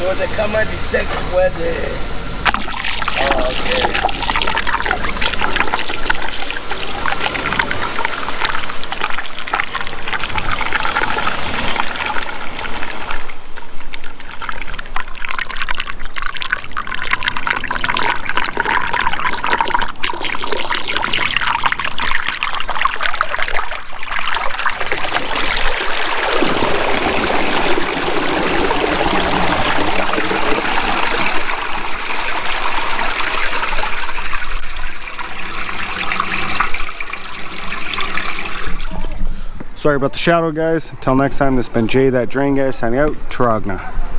So the camera detects where the... Oh, okay. Sorry about the shadow, guys. Until next time, this has been Jay, that drain guy, signing out. Taragna.